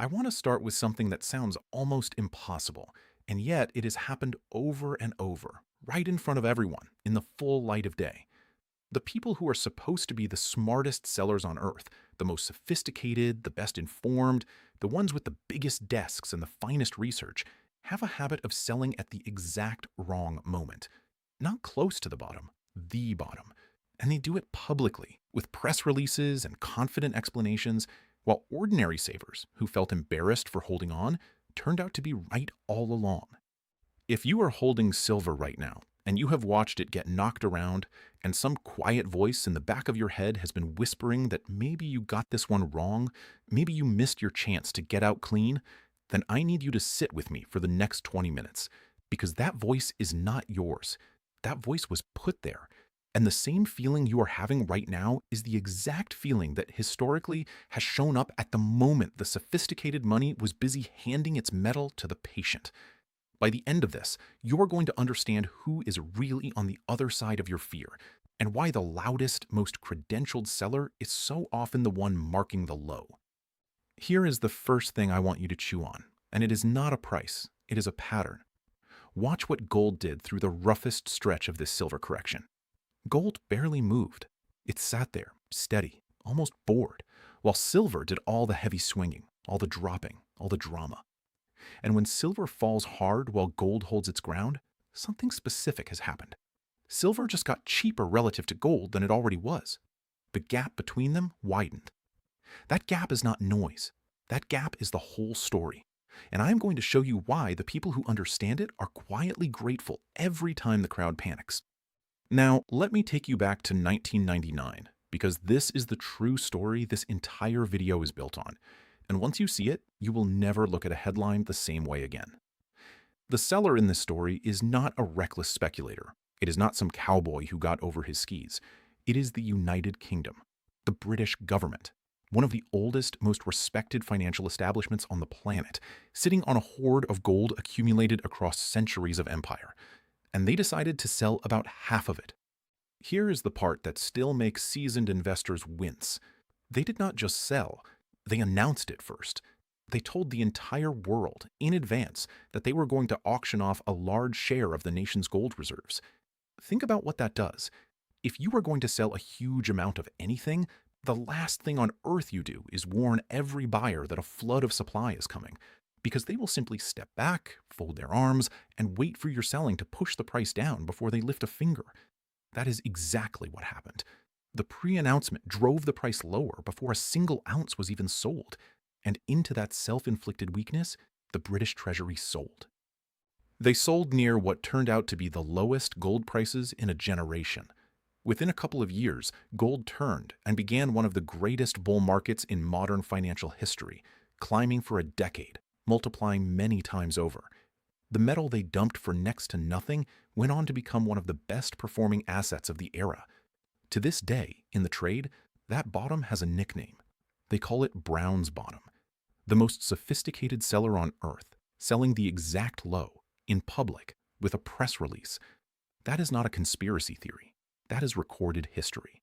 I want to start with something that sounds almost impossible, and yet it has happened over and over, right in front of everyone, in the full light of day. The people who are supposed to be the smartest sellers on earth, the most sophisticated, the best informed, the ones with the biggest desks and the finest research, have a habit of selling at the exact wrong moment. Not close to the bottom. And they do it publicly, with press releases and confident explanations, while ordinary savers who felt embarrassed for holding on turned out to be right all along. If you are holding silver right now, and you have watched it get knocked around, and some quiet voice in the back of your head has been whispering that maybe you got this one wrong, maybe you missed your chance to get out clean, then I need you to sit with me for the next 20 minutes, because that voice is not yours. That voice was put there. And the same feeling you are having right now is the exact feeling that historically has shown up at the moment the sophisticated money was busy handing its metal to the patient. By the end of this, you're going to understand who is really on the other side of your fear and why the loudest, most credentialed seller is so often the one marking the low. Here is the first thing I want you to chew on, and it is not a price, it is a pattern. Watch what gold did through the roughest stretch of this silver correction. Gold barely moved. It sat there, steady, almost bored, while silver did all the heavy swinging, all the dropping, all the drama. And when silver falls hard while gold holds its ground, something specific has happened. Silver just got cheaper relative to gold than it already was. The gap between them widened. That gap is not noise. That gap is the whole story. And I'm going to show you why the people who understand it are quietly grateful every time the crowd panics. Now, let me take you back to 1999, because this is the true story this entire video is built on. And once you see it, you will never look at a headline the same way again. The seller in this story is not a reckless speculator. It is not some cowboy who got over his skis. It is the United Kingdom, the British government, one of the oldest, most respected financial establishments on the planet, sitting on a hoard of gold accumulated across centuries of empire. And they decided to sell about half of it. Here is the part that still makes seasoned investors wince. They did not just sell, they announced it first. They told the entire world in advance that they were going to auction off a large share of the nation's gold reserves. Think about what that does. If you are going to sell a huge amount of anything, the last thing on earth you do is warn every buyer that a flood of supply is coming, because they will simply step back, fold their arms, and wait for your selling to push the price down before they lift a finger. That is exactly what happened. The pre-announcement drove the price lower before a single ounce was even sold, and into that self-inflicted weakness, the British Treasury sold. They sold near what turned out to be the lowest gold prices in a generation. Within a couple of years, gold turned and began one of the greatest bull markets in modern financial history, climbing for a decade, multiplying many times over. The metal they dumped for next to nothing went on to become one of the best performing assets of the era. To this day, in the trade, that bottom has a nickname. They call it Brown's Bottom. The most sophisticated seller on earth, selling the exact low, in public, with a press release. That is not a conspiracy theory. That is recorded history.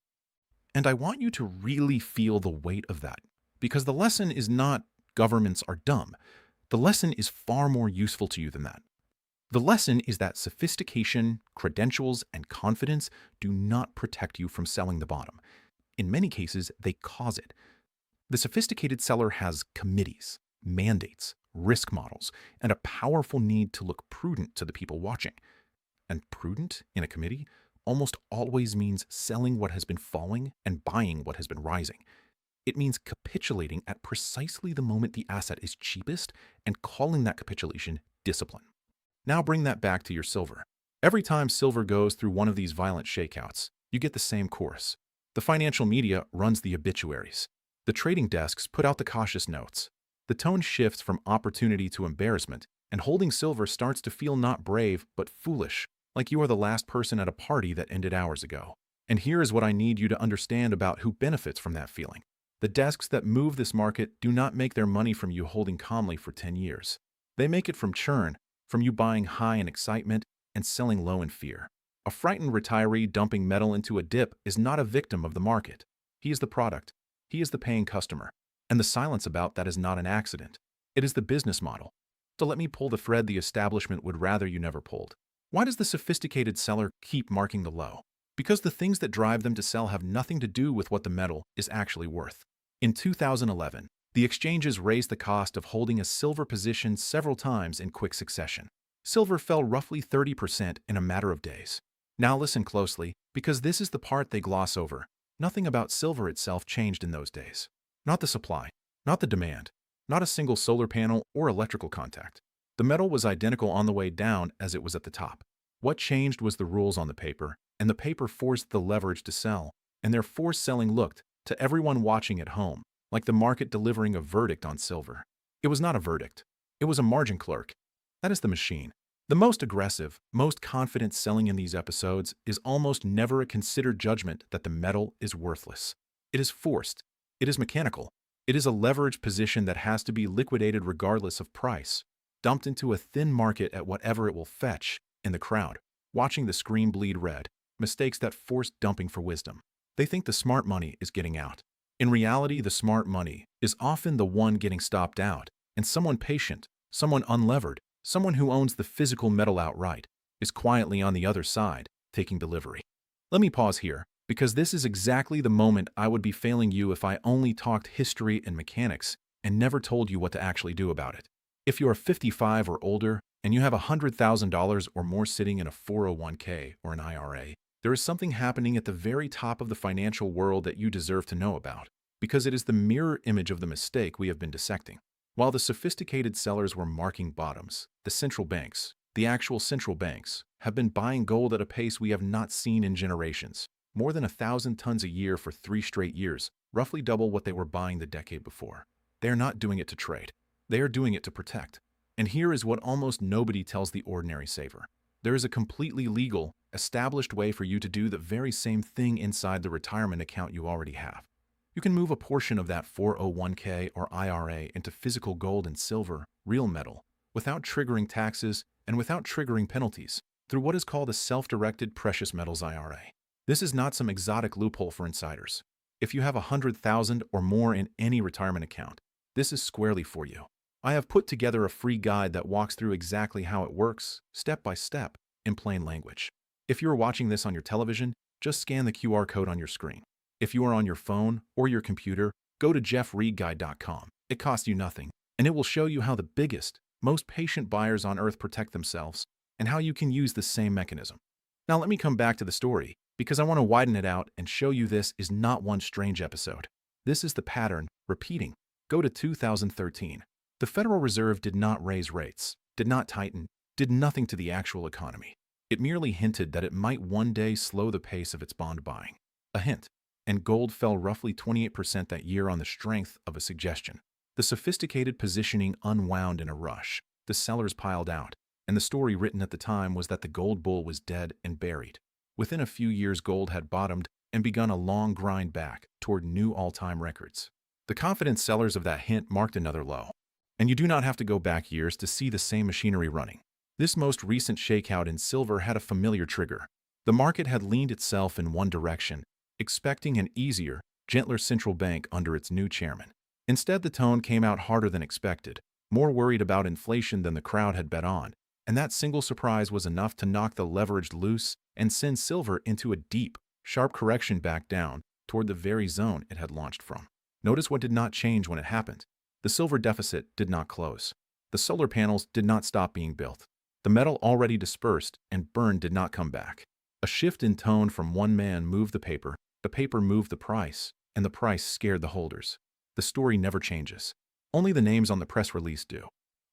And I want you to really feel the weight of that, because the lesson is not governments are dumb. The lesson is far more useful to you than that. The lesson is that sophistication, credentials, and confidence do not protect you from selling the bottom. In many cases, they cause it. The sophisticated seller has committees, mandates, risk models, and a powerful need to look prudent to the people watching. And prudent in a committee almost always means selling what has been falling and buying what has been rising. It means capitulating at precisely the moment the asset is cheapest and calling that capitulation discipline. Now bring that back to your silver. Every time silver goes through one of these violent shakeouts, you get the same course. The financial media runs the obituaries. The trading desks put out the cautious notes. The tone shifts from opportunity to embarrassment, and holding silver starts to feel not brave, but foolish, like you are the last person at a party that ended hours ago. And here is what I need you to understand about who benefits from that feeling. The desks that move this market do not make their money from you holding calmly for 10 years. They make it from churn, from you buying high in excitement and selling low in fear. A frightened retiree dumping metal into a dip is not a victim of the market. He is the product. He is the paying customer. And the silence about that is not an accident. It is the business model. So let me pull the thread the establishment would rather you never pulled. Why does the sophisticated seller keep marking the low? Because the things that drive them to sell have nothing to do with what the metal is actually worth. In 2011, the exchanges raised the cost of holding a silver position several times in quick succession. Silver fell roughly 30% in a matter of days. Now listen closely, because this is the part they gloss over. Nothing about silver itself changed in those days. Not the supply, not the demand, not a single solar panel or electrical contact. The metal was identical on the way down as it was at the top. What changed was the rules on the paper, and the paper forced the leverage to sell, and their forced selling looked, to everyone watching at home, like the market delivering a verdict on silver. It was not a verdict. It was a margin clerk. That is the machine. The most aggressive, most confident selling in these episodes is almost never a considered judgment that the metal is worthless. It is forced. It is mechanical. It is a leveraged position that has to be liquidated regardless of price, dumped into a thin market at whatever it will fetch, in the crowd, watching the screen bleed red, mistakes that force dumping for wisdom. They think the smart money is getting out. In reality, the smart money is often the one getting stopped out, and someone patient, someone unlevered, someone who owns the physical metal outright, is quietly on the other side, taking delivery. Let me pause here, because this is exactly the moment I would be failing you if I only talked history and mechanics and never told you what to actually do about it. If you are 55 or older and you have $100,000 or more sitting in a 401k or an IRA, there is something happening at the very top of the financial world that you deserve to know about, because it is the mirror image of the mistake we have been dissecting. While the sophisticated sellers were marking bottoms, the central banks, the actual central banks, have been buying gold at a pace we have not seen in generations. More than 1,000 tons a year for 3 straight years, roughly double what they were buying the decade before. They are not doing it to trade. They are doing it to protect. And here is what almost nobody tells the ordinary saver. There is a completely legal, established way for you to do the very same thing inside the retirement account you already have. You can move a portion of that 401k or IRA into physical gold and silver, real metal, without triggering taxes and without triggering penalties, through what is called a self-directed precious metals IRA. This is not some exotic loophole for insiders. If you have $100,000 or more in any retirement account, this is squarely for you. I have put together a free guide that walks through exactly how it works, step by step, in plain language. If you are watching this on your television, just scan the QR code on your screen. If you are on your phone or your computer, go to jeffreedguide.com. It costs you nothing, and it will show you how the biggest, most patient buyers on earth protect themselves and how you can use the same mechanism. Now let me come back to the story, because I want to widen it out and show you this is not one strange episode. This is the pattern, repeating. Go to 2013. The Federal Reserve did not raise rates, did not tighten, did nothing to the actual economy. It merely hinted that it might one day slow the pace of its bond buying. A hint. And gold fell roughly 28% that year on the strength of a suggestion. The sophisticated positioning unwound in a rush. The sellers piled out, and the story written at the time was that the gold bull was dead and buried. Within a few years, gold had bottomed and begun a long grind back toward new all-time records. The confident sellers of that hint marked another low. And you do not have to go back years to see the same machinery running. This most recent shakeout in silver had a familiar trigger. The market had leaned itself in one direction, expecting an easier, gentler central bank under its new chairman. Instead, the tone came out harder than expected, more worried about inflation than the crowd had bet on, and that single surprise was enough to knock the leverage loose and send silver into a deep, sharp correction back down toward the very zone it had launched from. Notice what did not change when it happened. The silver deficit did not close. The solar panels did not stop being built. The metal already dispersed and burned did not come back. A shift in tone from one man moved the paper moved the price, and the price scared the holders. The story never changes. Only the names on the press release do.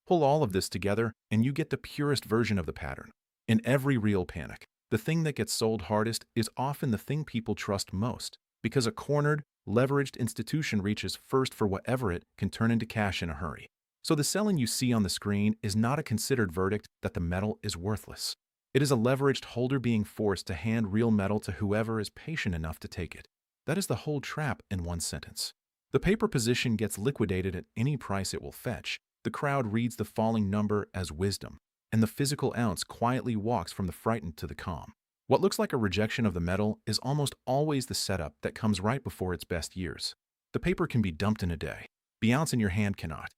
Pull all of this together, and you get the purest version of the pattern. In every real panic, the thing that gets sold hardest is often the thing people trust most, because a cornered, leveraged institution reaches first for whatever it can turn into cash in a hurry. So the selling you see on the screen is not a considered verdict that the metal is worthless. It is a leveraged holder being forced to hand real metal to whoever is patient enough to take it. That is the whole trap in one sentence. The paper position gets liquidated at any price it will fetch. The crowd reads the falling number as wisdom, and the physical ounce quietly walks from the frightened to the calm. What looks like a rejection of the metal is almost always the setup that comes right before its best years. The paper can be dumped in a day. The ounce in your hand cannot.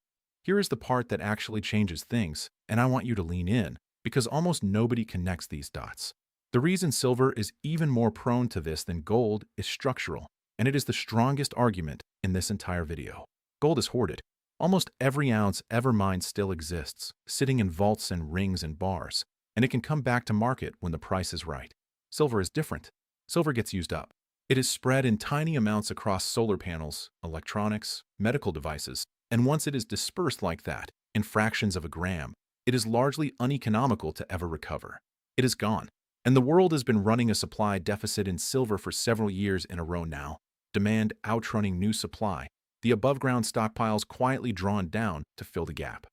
Here is the part that actually changes things, and I want you to lean in, because almost nobody connects these dots. The reason silver is even more prone to this than gold is structural, and it is the strongest argument in this entire video. Gold is hoarded. Almost every ounce ever mined still exists, sitting in vaults and rings and bars, and it can come back to market when the price is right. Silver is different. Silver gets used up. It is spread in tiny amounts across solar panels, electronics, medical devices, and once it is dispersed like that, in fractions of a gram, it is largely uneconomical to ever recover. It is gone. And the world has been running a supply deficit in silver for several years in a row now, demand outrunning new supply, the above-ground stockpiles quietly drawn down to fill the gap.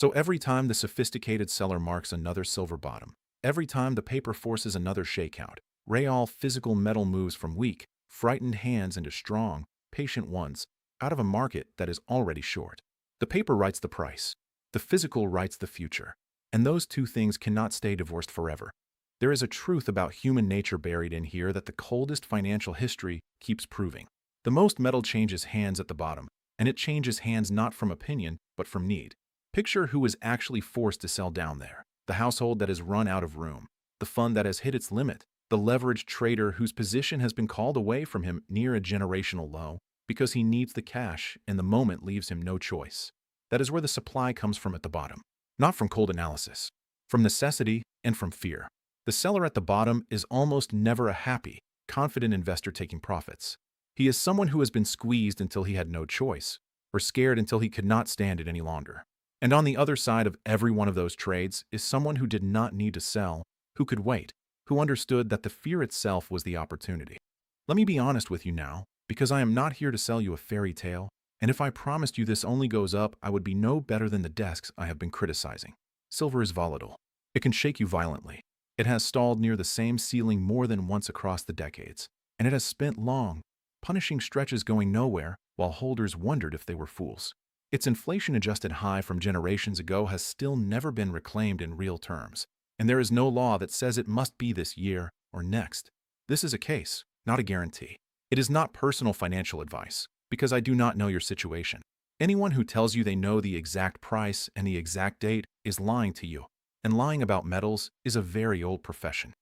So every time the sophisticated seller marks another silver bottom, every time the paper forces another shakeout, real physical metal moves from weak, frightened hands into strong, patient ones, out of a market that is already short. The paper writes the price. The physical writes the future. And those two things cannot stay divorced forever. There is a truth about human nature buried in here that the coldest financial history keeps proving. The most metal changes hands at the bottom, and it changes hands not from opinion, but from need. Picture who is actually forced to sell down there. The household that has run out of room. The fund that has hit its limit. The leveraged trader whose position has been called away from him near a generational low because he needs the cash and the moment leaves him no choice. That is where the supply comes from at the bottom. Not from cold analysis. From necessity and from fear. The seller at the bottom is almost never a happy, confident investor taking profits. He is someone who has been squeezed until he had no choice, or scared until he could not stand it any longer. And on the other side of every one of those trades is someone who did not need to sell, who could wait, who understood that the fear itself was the opportunity. Let me be honest with you now, because I am not here to sell you a fairy tale, and if I promised you this only goes up, I would be no better than the desks I have been criticizing. Silver is volatile. It can shake you violently. It has stalled near the same ceiling more than once across the decades, and it has spent long, punishing stretches going nowhere while holders wondered if they were fools. Its inflation-adjusted high from generations ago has still never been reclaimed in real terms, and there is no law that says it must be this year or next. This is a case, not a guarantee. It is not personal financial advice, because I do not know your situation. Anyone who tells you they know the exact price and the exact date is lying to you. And lying about metals is a very old profession.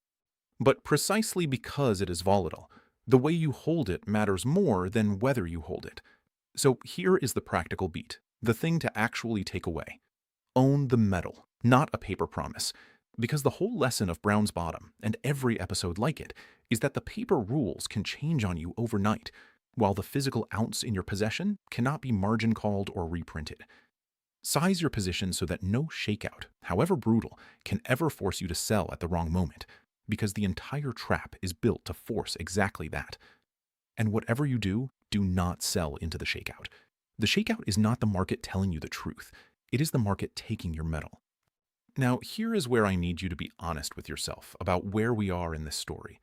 But precisely because it is volatile, the way you hold it matters more than whether you hold it. So here is the practical beat, the thing to actually take away. Own the metal, not a paper promise. Because the whole lesson of Brown's Bottom, and every episode like it, is that the paper rules can change on you overnight, while the physical ounce in your possession cannot be margin called or reprinted. Size your position so that no shakeout, however brutal, can ever force you to sell at the wrong moment, because the entire trap is built to force exactly that. And whatever you do, do not sell into the shakeout. The shakeout is not the market telling you the truth. It is the market taking your metal. Now, here is where I need you to be honest with yourself about where we are in this story.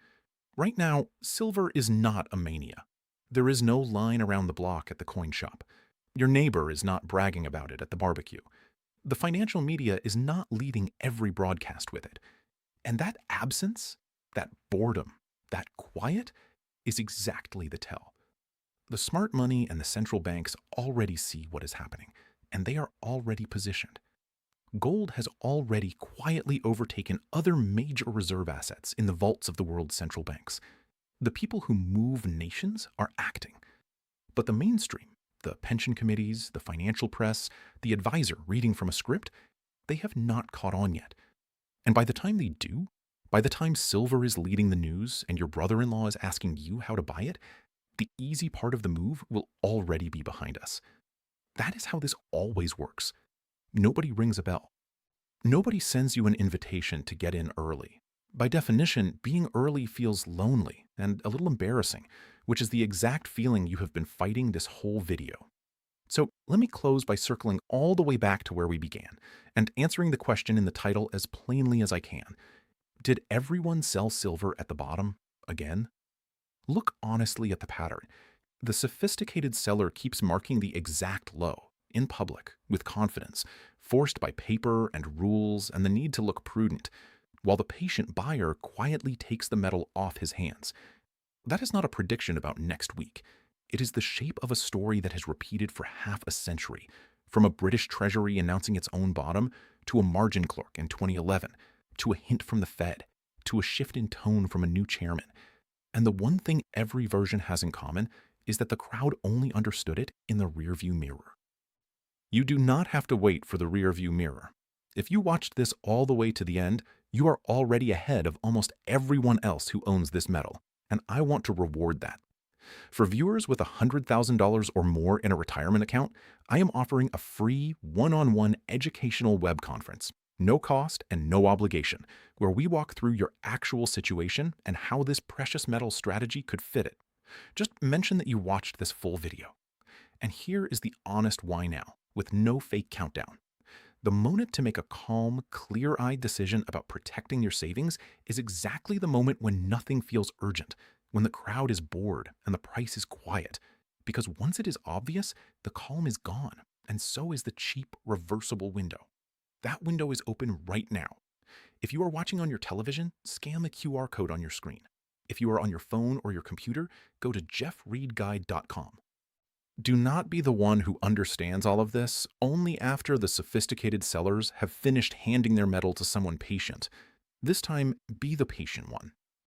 Right now, silver is not a mania. There is no line around the block at the coin shop. Your neighbor is not bragging about it at the barbecue. The financial media is not leading every broadcast with it. And that absence, that boredom, that quiet is exactly the tell. The smart money and the central banks already see what is happening, and they are already positioned. Gold has already quietly overtaken other major reserve assets in the vaults of the world's central banks. The people who move nations are acting. But the mainstream, the pension committees, the financial press, the advisor reading from a script, they have not caught on yet. And by the time they do, by the time silver is leading the news and your brother-in-law is asking you how to buy it, the easy part of the move will already be behind us. That is how this always works. Nobody rings a bell. Nobody sends you an invitation to get in early. By definition, being early feels lonely and a little embarrassing, which is the exact feeling you have been fighting this whole video. So let me close by circling all the way back to where we began and answering the question in the title as plainly as I can. Did everyone sell silver at the bottom again? Look honestly at the pattern. The sophisticated seller keeps marking the exact low in public with confidence, forced by paper and rules and the need to look prudent, while the patient buyer quietly takes the metal off his hands. That is not a prediction about next week. It is the shape of a story that has repeated for half a century, from a British Treasury announcing its own bottom, to a margin clerk in 2011, to a hint from the Fed, to a shift in tone from a new chairman. And the one thing every version has in common is that the crowd only understood it in the rearview mirror. You do not have to wait for the rearview mirror. If you watched this all the way to the end, you are already ahead of almost everyone else who owns this metal, and I want to reward that. For viewers with $100,000 or more in a retirement account, I am offering a free one-on-one educational web conference, no cost and no obligation, where we walk through your actual situation and how this precious metal strategy could fit it. Just mention that you watched this full video. And here is the honest why now, with no fake countdown. The moment to make a calm, clear-eyed decision about protecting your savings is exactly the moment when nothing feels urgent, when the crowd is bored and the price is quiet. Because once it is obvious, the calm is gone, and so is the cheap, reversible window. That window is open right now. If you are watching on your television, scan the QR code on your screen. If you are on your phone or your computer, go to jeffreedguide.com. Do not be the one who understands all of this only after the sophisticated sellers have finished handing their metal to someone patient. This time, be the patient one.